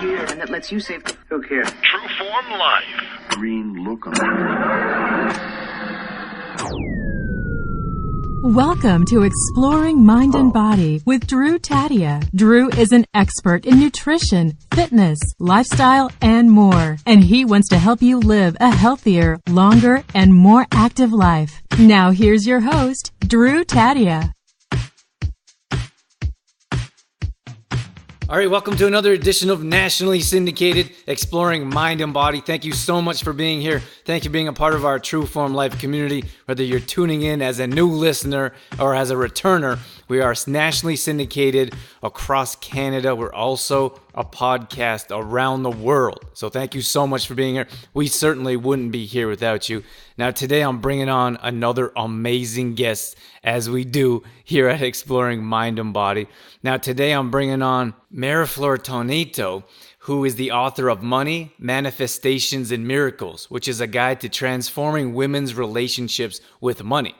years. And that lets you save. Look here. True Form Life. Green look on it. Welcome to Exploring Mind and Body with Drew Tadia. Drew is an expert in nutrition, fitness, lifestyle, and more. And he wants to help you live a healthier, longer, and more active life. Now here's your host, Drew Tadia. All right, welcome to another edition of Nationally Syndicated Exploring Mind and Body. Thank you so much for being here. Thank you for being a part of our True Form Life community. Whether you're tuning in as a new listener or as a returner, we are nationally syndicated across Canada. We're also a podcast around the world. So thank you so much for being here. We certainly wouldn't be here without you. Now today I'm bringing on another amazing guest, as we do here at Exploring Mind and Body. Now today I'm bringing on Meriflor Toneatto, who is the author of Money, Manifestations, and Miracles, which is a guide to transforming women's relationships with money.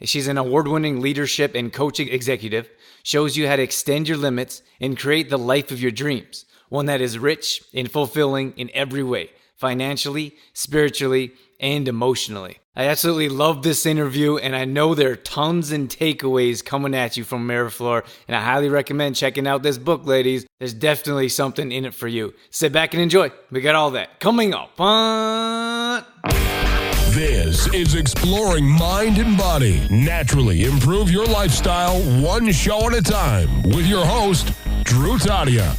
She's an award-winning leadership and coaching executive, shows you how to extend your limits and create the life of your dreams, one that is rich and fulfilling in every way, financially, spiritually, and emotionally. I absolutely love this interview, and I know there are tons and takeaways coming at you from Meriflor, and I highly recommend checking out this book, ladies. There's definitely something in it for you. Sit back and enjoy. We got all that coming up on... This is Exploring Mind and Body. Naturally improve your lifestyle one show at a time with your host, Drew Tadia.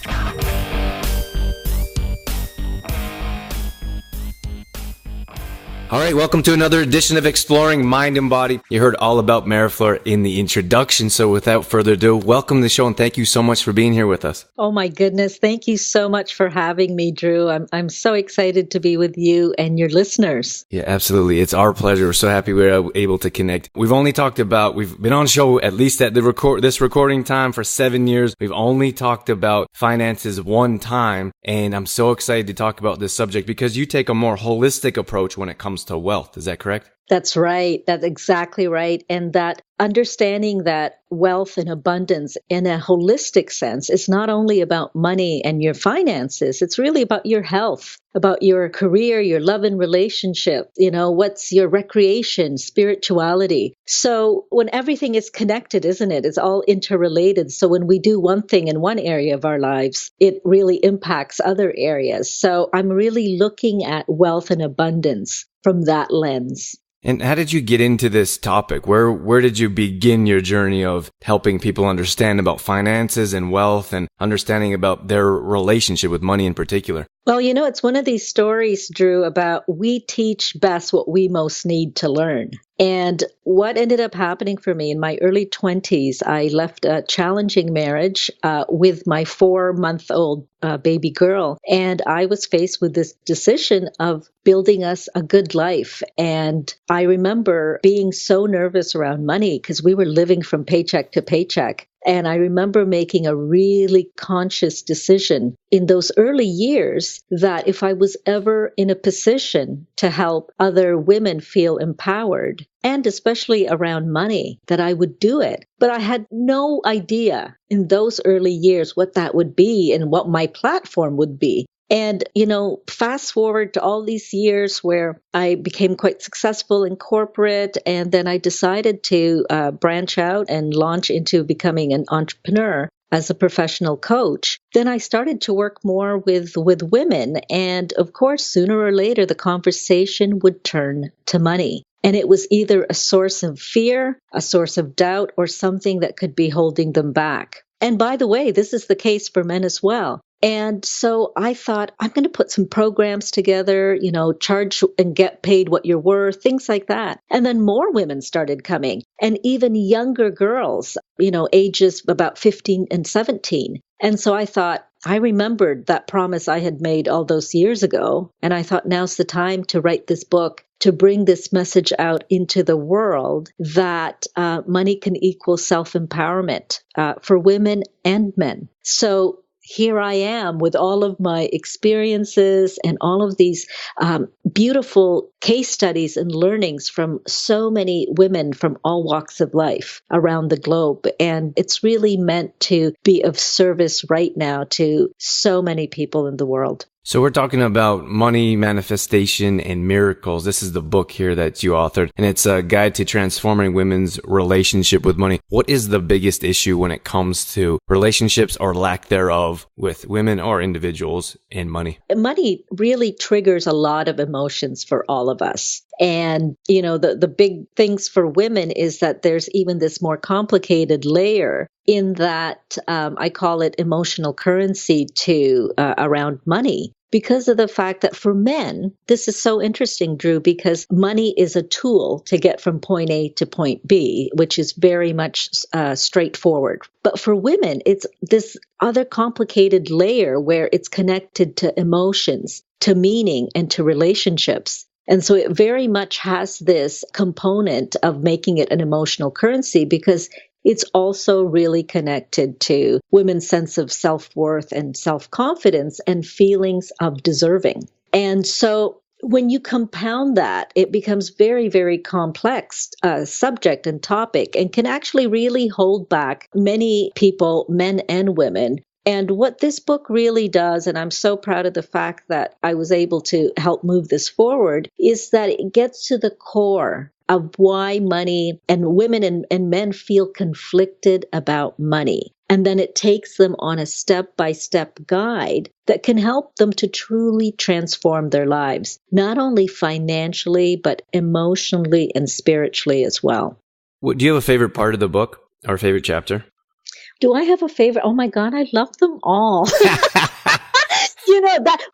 All right, welcome to another edition of Exploring Mind and Body. You heard all about Meriflor in the introduction, so without further ado, welcome to the show and thank you so much for being here with us. Oh my goodness, thank you so much for having me, Drew. I'm so excited to be with you and your listeners. Yeah, absolutely. It's our pleasure. We're so happy we're able to connect. We've been on show at least at this recording time for 7 years. We've only talked about finances one time, and I'm so excited to talk about this subject because you take a more holistic approach when it comes to wealth. Is that correct? That's right. That's exactly right. And that understanding that wealth and abundance in a holistic sense is not only about money and your finances, it's really about your health, about your career, your love and relationship, what's your recreation, spirituality. So when everything is connected, isn't it? It's all interrelated. So when we do one thing in one area of our lives, it really impacts other areas. So I'm really looking at wealth and abundance from that lens. And how did you get into this topic? Where did you begin your journey of helping people understand about finances and wealth and understanding about their relationship with money in particular? Well, it's one of these stories, Drew, about we teach best what we most need to learn. And what ended up happening for me in my early 20s, I left a challenging marriage with my 4-month-old baby girl. And I was faced with this decision of building us a good life. And I remember being so nervous around money because we were living from paycheck to paycheck. And I remember making a really conscious decision in those early years that if I was ever in a position to help other women feel empowered, and especially around money, that I would do it. But I had no idea in those early years what that would be and what my platform would be. And, fast forward to all these years where I became quite successful in corporate, and then I decided to branch out and launch into becoming an entrepreneur as a professional coach. Then I started to work more with women. And of course, sooner or later, the conversation would turn to money. And it was either a source of fear, a source of doubt, or something that could be holding them back. And by the way, this is the case for men as well. And so I thought, I'm going to put some programs together, charge and get paid what you're worth, things like that. And then more women started coming, and even younger girls, ages about 15 and 17. And so I thought, I remembered that promise I had made all those years ago. And I thought, now's the time to write this book, to bring this message out into the world that money can equal self-empowerment for women and men. So here I am with all of my experiences and all of these beautiful case studies and learnings from so many women from all walks of life around the globe. And it's really meant to be of service right now to so many people in the world. So we're talking about money, manifestation, and miracles. This is the book here that you authored, and it's a guide to transforming women's relationship with money. What is the biggest issue when it comes to relationships or lack thereof with women or individuals and money? Money really triggers a lot of emotions for all of us. And, the big things for women is that there's even this more complicated layer in that I call it emotional currency around money. Because of the fact that for men, this is so interesting, Drew, because money is a tool to get from point A to point B, which is very much straightforward. But for women, it's this other complicated layer where it's connected to emotions, to meaning, and to relationships. And so it very much has this component of making it an emotional currency because it's also really connected to women's sense of self-worth and self-confidence and feelings of deserving. And so when you compound that, it becomes very, very complex subject and topic and can actually really hold back many people, men and women. And what this book really does, and I'm so proud of the fact that I was able to help move this forward, is that it gets to the core of why money and women and men feel conflicted about money. And then it takes them on a step-by-step guide that can help them to truly transform their lives, not only financially, but emotionally and spiritually as well. Do you have a favorite part of the book or favorite chapter? Do I have a favorite? Oh my God, I love them all.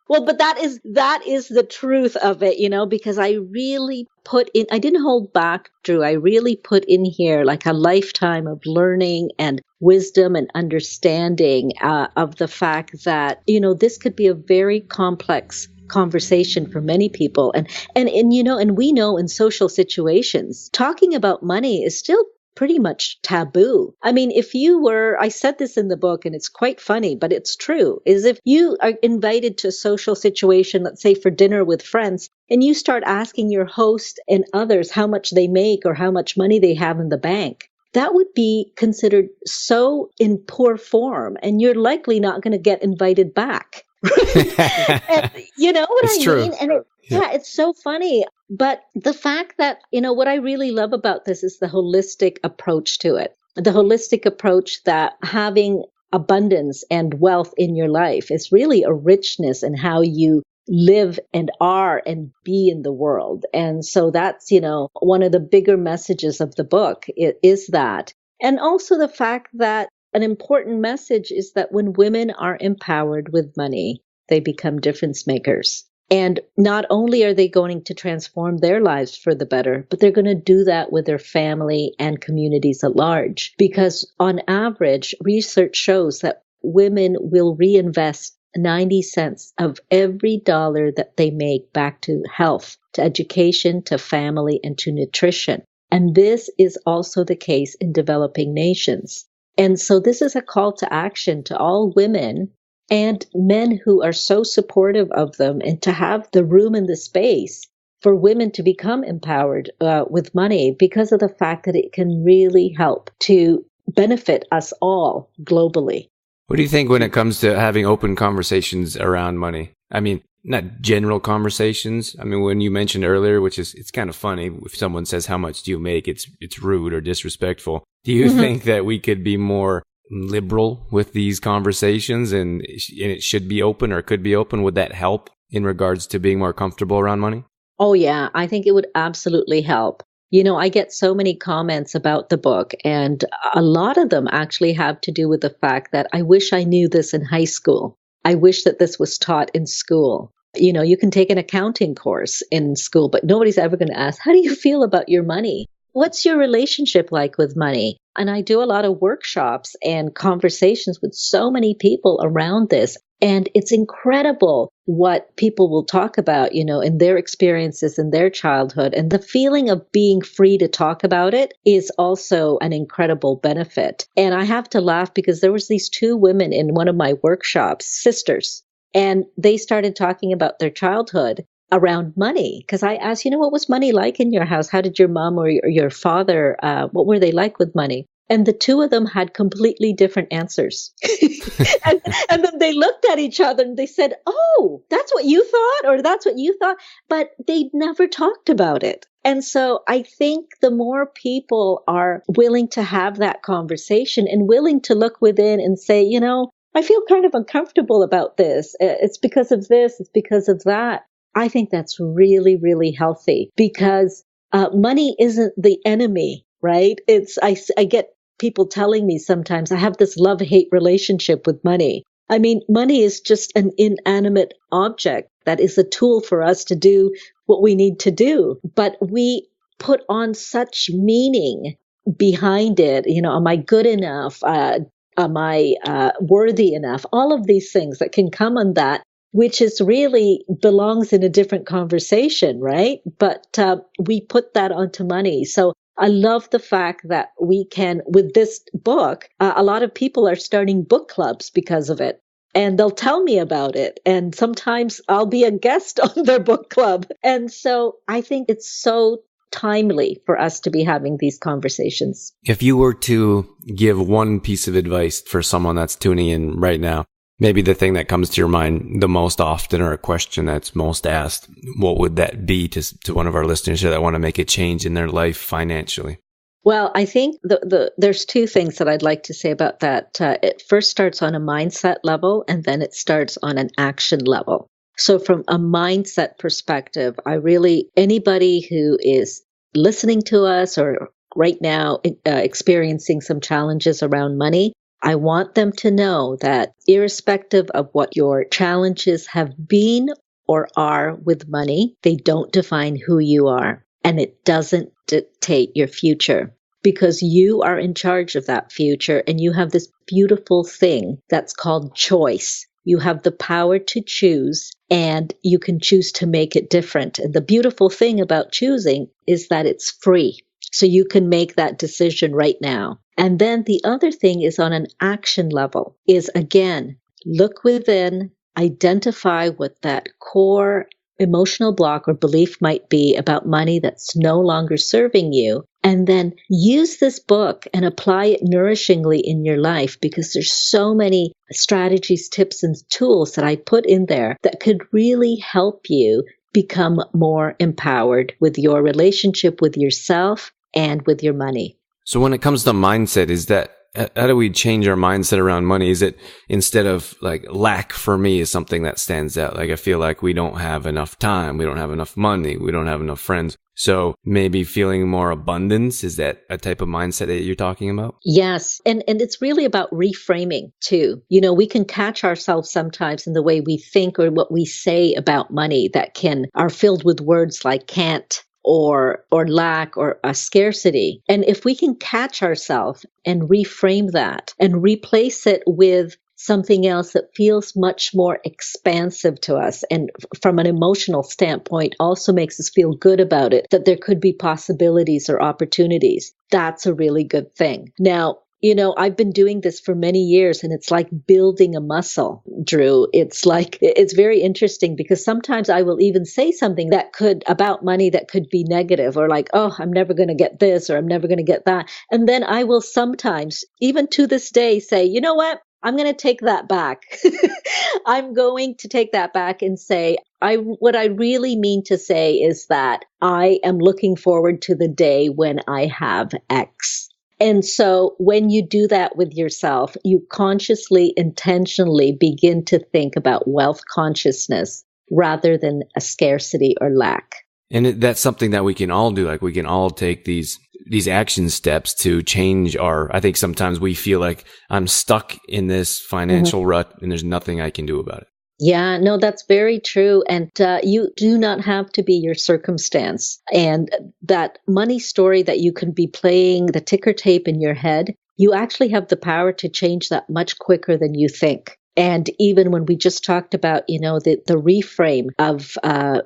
But that is the truth of it, because I really I didn't hold back, Drew. I really put in here like a lifetime of learning and wisdom and understanding of the fact that, this could be a very complex conversation for many people. And we know in social situations, talking about money is still pretty much taboo. I mean, I said this in the book and it's quite funny, but it's true, is if you are invited to a social situation, let's say for dinner with friends, and you start asking your host and others how much they make or how much money they have in the bank, that would be considered so in poor form, and you're likely not going to get invited back. And, you know what it's I true. mean? And it's so funny. But the fact that, what I really love about this is the holistic approach to it. The holistic approach that having abundance and wealth in your life is really a richness in how you live and are and be in the world. And so that's, one of the bigger messages of the book is that. And also the fact that an important message is that when women are empowered with money, they become difference makers. And not only are they going to transform their lives for the better, but they're going to do that with their family and communities at large. Because on average, research shows that women will reinvest 90 cents of every dollar that they make back to health, to education, to family, and to nutrition. And this is also the case in developing nations. And so this is a call to action to all women and men who are so supportive of them, and to have the room and the space for women to become empowered with money, because of the fact that it can really help to benefit us all globally. What do you think when it comes to having open conversations around money? I mean, not general conversations. I mean, when you mentioned earlier, which is, it's kind of funny, if someone says, how much do you make? It's rude or disrespectful. Do you think that we could be more liberal with these conversations and it should be open or could be open? Would that help in regards to being more comfortable around money? Oh, yeah, I think it would absolutely help. I get so many comments about the book, and a lot of them actually have to do with the fact that I wish I knew this in high school. I wish that this was taught in school. You can take an accounting course in school, but nobody's ever going to ask, how do you feel about your money? What's your relationship like with money? And I do a lot of workshops and conversations with so many people around this. And it's incredible what people will talk about, in their experiences in their childhood. And the feeling of being free to talk about it is also an incredible benefit. And I have to laugh because there was these two women in one of my workshops, sisters, and they started talking about their childhood around money. Because I asked, what was money like in your house? How did your mom or your father, what were they like with money? And the two of them had completely different answers. and then they looked at each other and they said, oh, that's what you thought, or that's what you thought. But they never talked about it. And so I think the more people are willing to have that conversation and willing to look within and say, I feel kind of uncomfortable about this. It's because of this. It's because of that. I think that's really, really healthy because money isn't the enemy, right? I get people telling me sometimes I have this love-hate relationship with money. I mean, money is just an inanimate object that is a tool for us to do what we need to do. But we put on such meaning behind it. Am I good enough? Am I worthy enough? All of these things that can come on that, which is really belongs in a different conversation, right? But we put that onto money. So I love the fact that we can, with this book, a lot of people are starting book clubs because of it. And they'll tell me about it. And sometimes I'll be a guest on their book club. And so I think it's so timely for us to be having these conversations. If you were to give one piece of advice for someone that's tuning in right now, maybe the thing that comes to your mind the most often or a question that's most asked, what would that be to one of our listeners that want to make a change in their life financially? Well, I think there's two things that I'd like to say about that. It first starts on a mindset level, and then it starts on an action level. So from a mindset perspective, anybody who is listening to us or right now experiencing some challenges around money, I want them to know that irrespective of what your challenges have been or are with money, they don't define who you are, and it doesn't dictate your future, because you are in charge of that future, and you have this beautiful thing that's called choice. You have the power to choose, and you can choose to make it different. And the beautiful thing about choosing is that it's free. So you can make that decision right now. And then the other thing is on an action level is, again, look within, identify what that core emotional block or belief might be about money that's no longer serving you. And then use this book and apply it nourishingly in your life, because there's so many strategies, tips, and tools that I put in there that could really help you become more empowered with your relationship with yourself and with your money. So when it comes to mindset, how do we change our mindset around money? Is it, instead of like lack for me is something that stands out? Like I feel like we don't have enough time, we don't have enough money, we don't have enough friends. So maybe feeling more abundance, is that a type of mindset that you're talking about? Yes. And it's really about reframing too. We can catch ourselves sometimes in the way we think or what we say about money that are filled with words like can't, or lack, or a scarcity. And if we can catch ourselves and reframe that and replace it with something else that feels much more expansive to us, and from an emotional standpoint also makes us feel good about it, that there could be possibilities or opportunities, that's a really good thing. Now, I've been doing this for many years, and it's like building a muscle, Drew. It's very interesting, because sometimes I will even say something about money that could be negative, or like, oh, I'm never going to get this, or I'm never going to get that. And then I will sometimes, even to this day, say, you know what? I'm going to take that back. I'm going to take that back and say, what I really mean to say is that I am looking forward to the day when I have X. And so when you do that with yourself, you consciously, intentionally begin to think about wealth consciousness rather than a scarcity or lack. And that's something that we can all do. Like we can all take these action steps to change I think sometimes we feel like I'm stuck in this financial rut and there's nothing I can do about it. Yeah, no, that's very true. And you do not have to be your circumstance. And that money story that you can be playing, the ticker tape in your head, you actually have the power to change that much quicker than you think. And even when we just talked about, the reframe of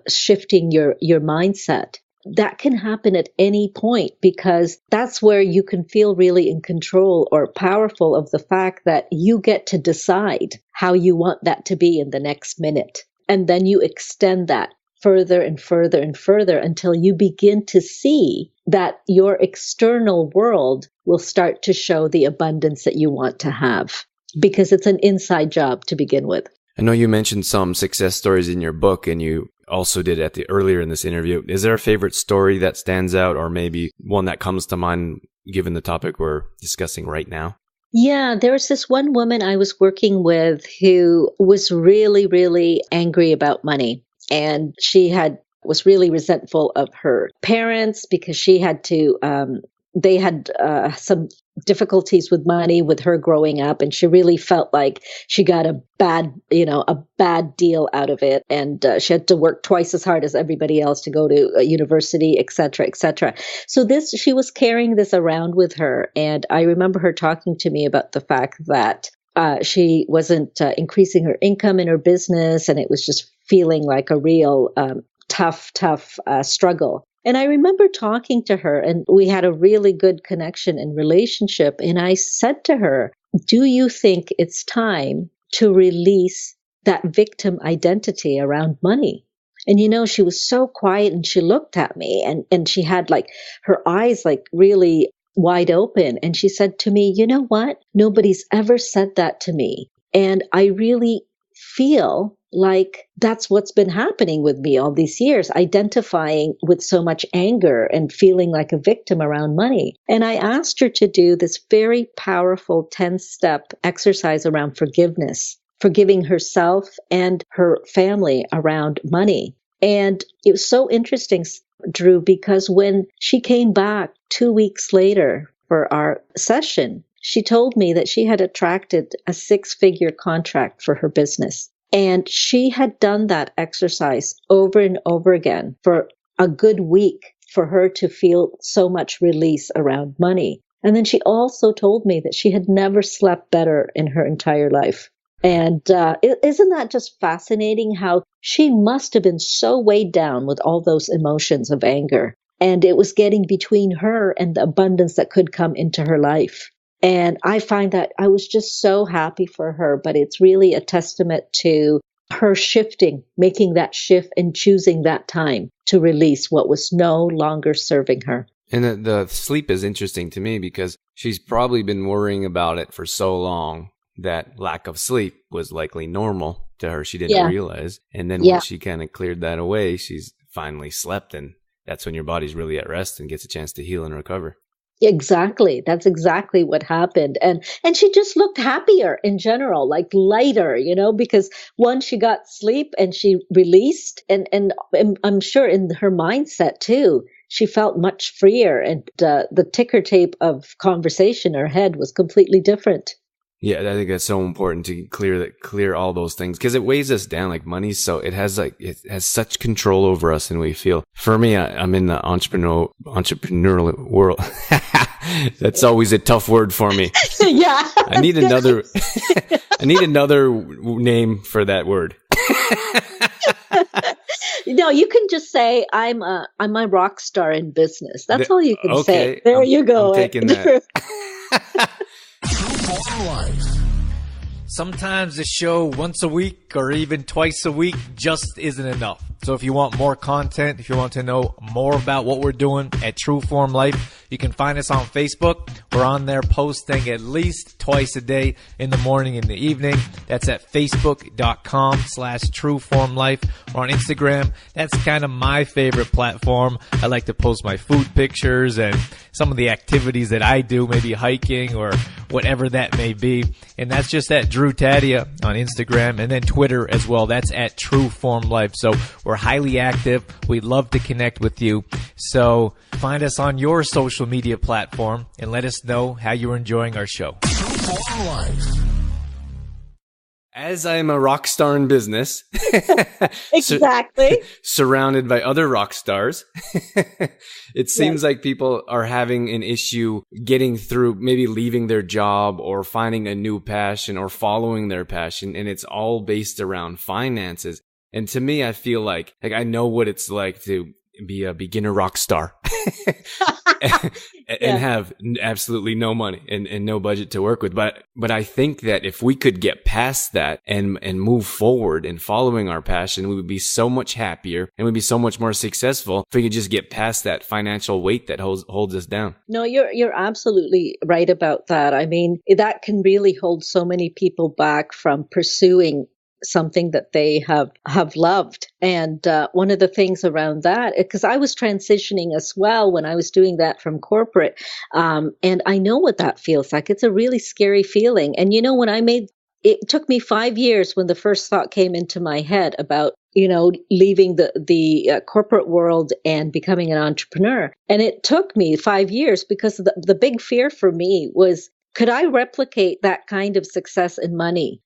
shifting your mindset, that can happen at any point, because that's where you can feel really in control or powerful of the fact that you get to decide how you want that to be in the next minute. And then you extend that further and further and further until you begin to see that your external world will start to show the abundance that you want to have, because it's an inside job to begin with. I know you mentioned some success stories in your book, and you also did earlier in this interview. Is there a favorite story that stands out, or maybe one that comes to mind given the topic we're discussing right now? Yeah, there was this one woman I was working with who was really, really angry about money. And she was really resentful of her parents because she had to, they had some difficulties with money with her growing up, and she really felt like she got a bad deal out of it, and she had to work twice as hard as everybody else to go to university, et cetera, et cetera. So she was carrying this around with her, and I remember her talking to me about the fact that she wasn't increasing her income in her business, and it was just feeling like a real tough struggle. And I remember talking to her, and we had a really good connection and relationship. And I said to her, do you think it's time to release that victim identity around money? And, she was so quiet, and she looked at me, and she had her eyes really wide open. And she said to me, you know what? Nobody's ever said that to me. And I really feel like that's what's been happening with me all these years, identifying with so much anger and feeling like a victim around money. And I asked her to do this very powerful 10-step exercise around forgiveness, forgiving herself and her family around money. And it was so interesting, Drew, because when she came back 2 weeks later for our session, she told me that she had attracted a 6-figure contract for her business. And she had done that exercise over and over again for a good week for her to feel so much release around money. And then she also told me that she had never slept better in her entire life. And isn't that just fascinating how she must have been so weighed down with all those emotions of anger, and it was getting between her and the abundance that could come into her life. And I find that I was just so happy for her, but it's really a testament to her shifting, making that shift and choosing that time to release what was no longer serving her. And the sleep is interesting to me because she's probably been worrying about it for so long that lack of sleep was likely normal to her. She didn't realize. And then once she kind of cleared that away, she's finally slept. And that's when your body's really at rest and gets a chance to heal and recover. Exactly. That's exactly what happened. And she just looked happier in general, like lighter, because once she got sleep and she released, and I'm sure in her mindset too, she felt much freer, and the ticker tape of conversation in her head was completely different. Yeah, I think that's so important to clear all those things because it weighs us down. Like money, so it has such control over us, and we feel. For me, I'm in the entrepreneurial world. That's always a tough word for me. Yeah, I need another. I need another name for that word. No, you can just say I'm a rock star in business. That's all you can say. There you go. I'm taking that. Sometimes the show once a week or even twice a week just isn't enough. So if you want more content, if you want to know more about what we're doing at True Form Life, you can find us on Facebook. We're on there posting at least twice a day in the morning and the evening. That's at facebook.com/trueformlife, or on Instagram. That's kind of my favorite platform. I like to post my food pictures and some of the activities that I do, maybe hiking or whatever that may be. And that's just at Drew Tadia on Instagram, and then Twitter as well. That's at True Form Life. So we're highly active. We'd love to connect with you. So find us on your social media platform and let us know how you're enjoying our show. As I'm a rock star in business, Exactly. surrounded by other rock stars, it seems like people are having an issue getting through, maybe leaving their job or finding a new passion or following their passion. And it's all based around finances. And to me, I feel like I know what it's like to be a beginner rock star and have absolutely no money and no budget to work with. But I think that if we could get past that and move forward in following our passion, we would be so much happier and we'd be so much more successful if we could just get past that financial weight that holds us down. No, you're absolutely right about that. I mean, that can really hold so many people back from pursuing something that they have loved. And one of the things around that, because I was transitioning as well when I was doing that from corporate, and I know what that feels like. It's a really scary feeling. And when it took me 5 years when the first thought came into my head about leaving the corporate world and becoming an entrepreneur. And it took me 5 years because the big fear for me was, could I replicate that kind of success and money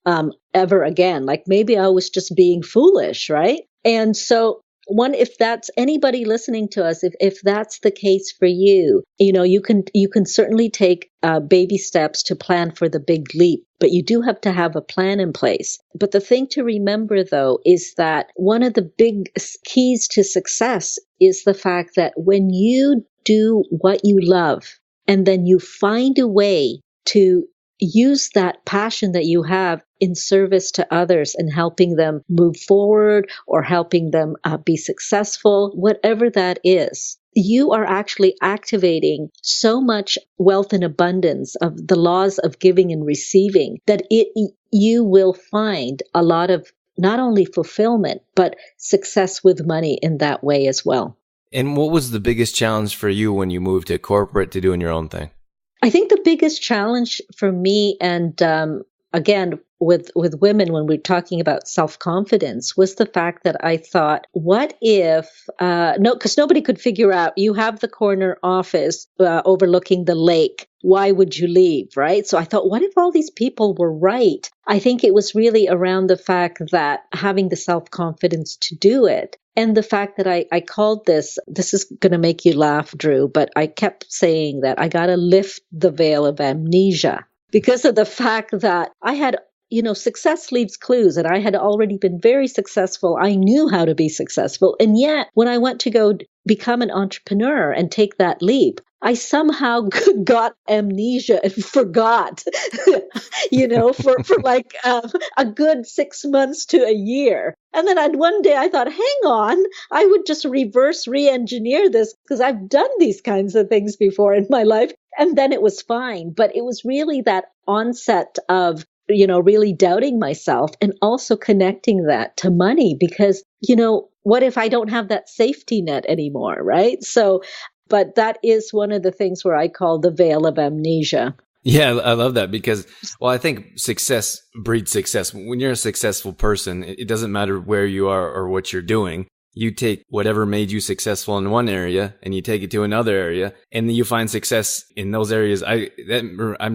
ever again? Like maybe I was just being foolish, right? And so if that's anybody listening to us, if that's the case for you, you can certainly take baby steps to plan for the big leap, but you do have to have a plan in place. But the thing to remember, though, is that one of the big keys to success is the fact that when you do what you love and then you find a way to use that passion that you have in service to others and helping them move forward or helping them be successful, whatever that is, you are actually activating so much wealth and abundance of the laws of giving and receiving that you will find a lot of not only fulfillment, but success with money in that way as well. And what was the biggest challenge for you when you moved to corporate to doing your own thing? I think the biggest challenge for me, and again, with women, when we're talking about self-confidence, was the fact that I thought, what if, because nobody could figure out, you have the corner office overlooking the lake. Why would you leave, right? So I thought, what if all these people were right? I think it was really around the fact that having the self-confidence to do it. And the fact that I called this is going to make you laugh, Drew, but I kept saying that I got to lift the veil of amnesia because of the fact that I had, success leaves clues, and I had already been very successful. I knew how to be successful. And yet when I went to go become an entrepreneur and take that leap, I somehow got amnesia and forgot, for like a good 6 months to a year. And then one day I thought, hang on, I would just reverse re-engineer this because I've done these kinds of things before in my life. And then it was fine. But it was really that onset of, really doubting myself and also connecting that to money because, what if I don't have that safety net anymore, right? So, but that is one of the things where I call the veil of amnesia. Yeah, I love that because, I think success breeds success. When you're a successful person, it doesn't matter where you are or what you're doing. You take whatever made you successful in one area and you take it to another area and then you find success in those areas. I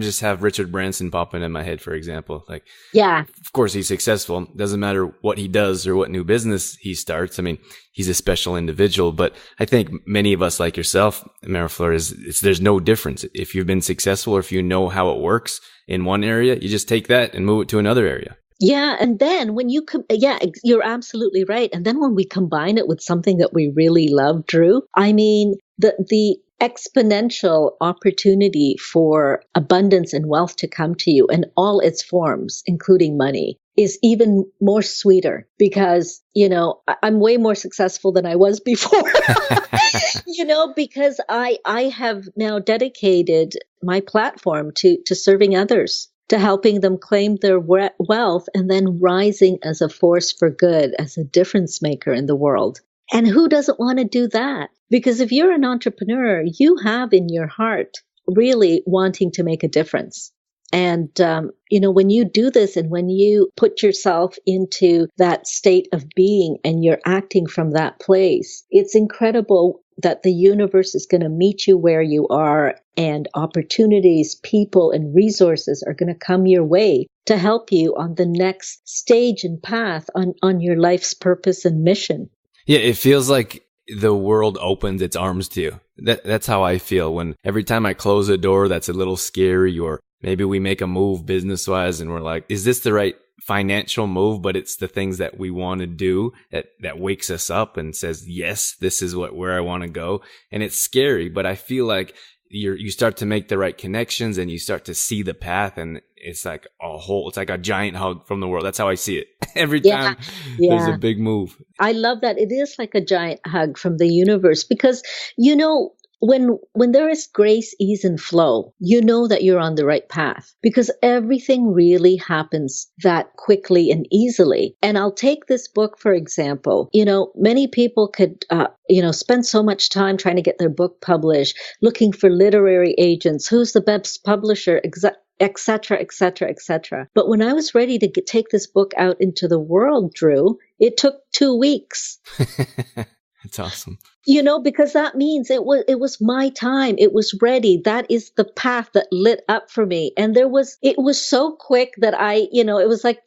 just have Richard Branson popping in my head, for example. Like, yeah, of course he's successful. Doesn't matter what he does or what new business he starts. I mean, he's a special individual, but I think many of us like yourself, Meriflor, there's no difference. If you've been successful or if you know how it works in one area, you just take that and move it to another area. Yeah. And then when you're absolutely right. And then when we combine it with something that we really love, Drew, I mean, the exponential opportunity for abundance and wealth to come to you in all its forms, including money, is even more sweeter because, I'm way more successful than I was before, because I have now dedicated my platform to serving others, to helping them claim their wealth and then rising as a force for good, as a difference maker in the world. And who doesn't want to do that? Because if you're an entrepreneur, you have in your heart really wanting to make a difference. And, when you do this and when you put yourself into that state of being and you're acting from that place, it's incredible that the universe is going to meet you where you are and opportunities, people, and resources are going to come your way to help you on the next stage and path on your life's purpose and mission. Yeah, it feels like the world opens its arms to you. That's how I feel when every time I close a door that's a little scary, or maybe we make a move business-wise and we're like, is this the right financial move? But it's the things that we want to do that wakes us up and says, yes, this is where I want to go. And it's scary, but I feel like you start to make the right connections and you start to see the path, and it's like it's like a giant hug from the world. That's how I see it. Every time there's a big move. I love that. It is like a giant hug from the universe because, when there is grace, ease, and flow, you know that you're on the right path because everything really happens that quickly and easily. And I'll take this book, for example. Many people could, spend so much time trying to get their book published, looking for literary agents, who's the best publisher, et cetera, et cetera, et cetera. But when I was ready to take this book out into the world, Drew, it took 2 weeks. That's awesome. Because that means it was my time. It was ready. That is the path that lit up for me. And it was so quick that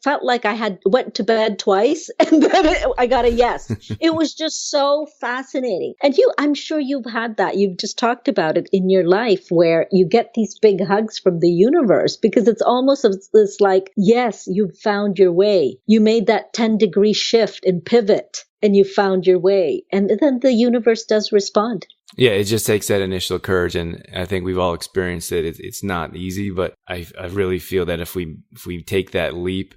felt like I had went to bed twice and then I got a yes. It was just so fascinating. And I'm sure you've had that. You've just talked about it in your life where you get these big hugs from the universe because it's almost this like, yes, you've found your way. You made that 10-degree shift and pivot. And you found your way. And then the universe does respond. Yeah, it just takes that initial courage. And I think we've all experienced it. It's not easy, but I really feel that if we take that leap,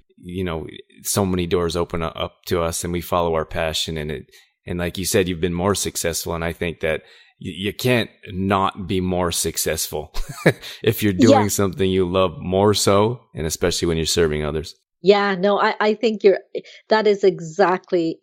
so many doors open up to us and we follow our passion. And like you said, you've been more successful. And I think that you can't not be more successful if you're doing something you love more so, and especially when you're serving others. Yeah, no, I think that is exactly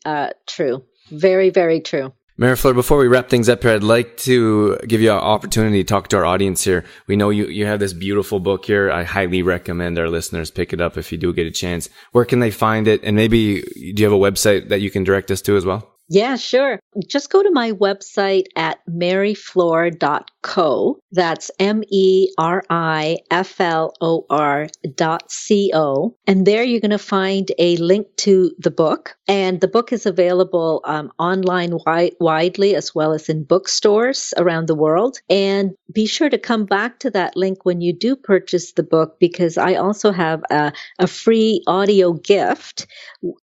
true. Very, very true. Meriflor, before we wrap things up here, I'd like to give you an opportunity to talk to our audience here. We know you have this beautiful book here. I highly recommend our listeners pick it up if you do get a chance. Where can they find it? And maybe do you have a website that you can direct us to as well? Yeah, sure. Just go to my website at meriflor.co. That's meriflor.co. And there you're going to find a link to the book. And the book is available online widely as well as in bookstores around the world. And be sure to come back to that link when you do purchase the book because I also have a free audio gift.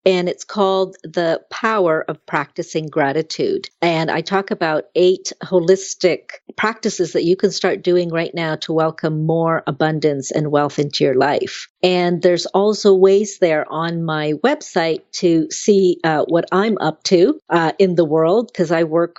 And it's called The Power of Practicing Gratitude. And I talk about 8 holistic practices that you can start doing right now to welcome more abundance and wealth into your life. And there's also ways there on my website to see what I'm up to in the world, because I work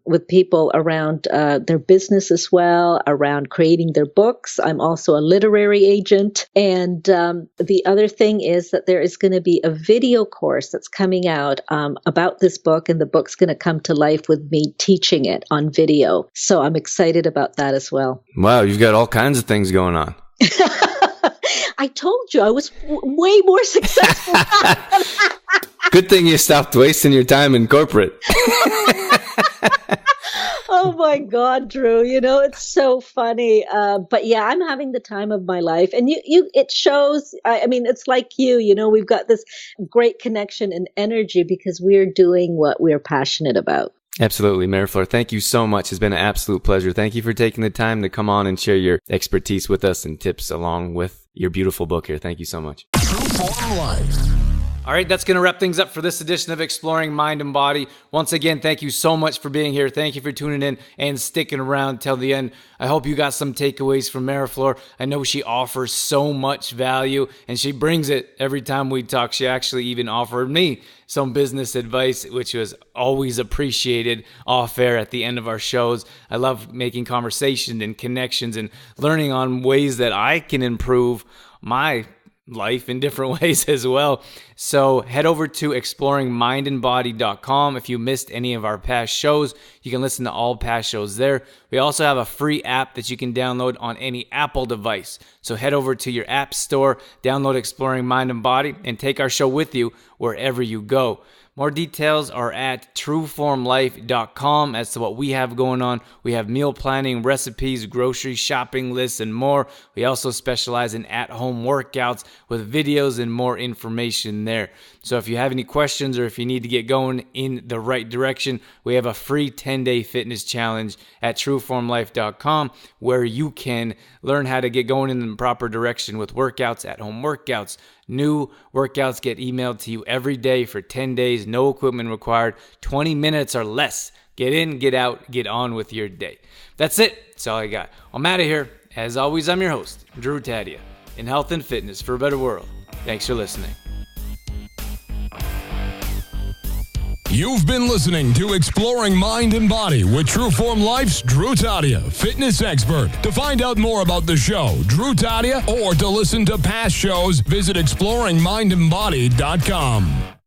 with people around their business as well, around creating their books. I'm also a literary agent. And the other thing is that there is going to be a video course that's coming out about this book, and the book's going to come to life with me teaching it on video. So I'm excited about that as well. Wow, you've got all kinds of things going on. I told you I was way more successful. Good thing you stopped wasting your time in corporate. Oh my God, Drew, it's so funny. But yeah, I'm having the time of my life. And it shows, it's like we've got this great connection and energy because we're doing what we're passionate about. Absolutely. Meriflor, thank you so much. It's been an absolute pleasure. Thank you for taking the time to come on and share your expertise with us and tips along with your beautiful book here. Thank you so much. All right, that's going to wrap things up for this edition of Exploring Mind and Body. Once again, thank you so much for being here. Thank you for tuning in and sticking around till the end. I hope you got some takeaways from Meriflor. I know she offers so much value, and she brings it every time we talk. She actually even offered me some business advice, which was always appreciated off air at the end of our shows. I love making conversation and connections and learning on ways that I can improve my life in different ways as well. So head over to exploringmindandbody.com. If you missed any of our past shows, you can listen to all past shows there. We also have a free app that you can download on any Apple device. So head over to your app store, download Exploring Mind and Body, and take our show with you wherever you go. More details are at trueformlife.com as to what we have going on. We have meal planning, recipes, grocery shopping lists, and more. We also specialize in at-home workouts with videos and more information there. So if you have any questions or if you need to get going in the right direction, we have a free 10-day fitness challenge at trueformlife.com where you can learn how to get going in the proper direction with workouts, at-home workouts. New workouts get emailed to you every day for 10 days, no equipment required, 20 minutes or less. Get in, get out, get on with your day. That's it. That's all I got. I'm out of here. As always, I'm your host, Drew Tadia, in health and fitness for a better world. Thanks for listening. You've been listening to Exploring Mind and Body with Trueform Life's Drew Tadia, fitness expert. To find out more about the show, Drew Tadia, or to listen to past shows, visit exploringmindandbody.com.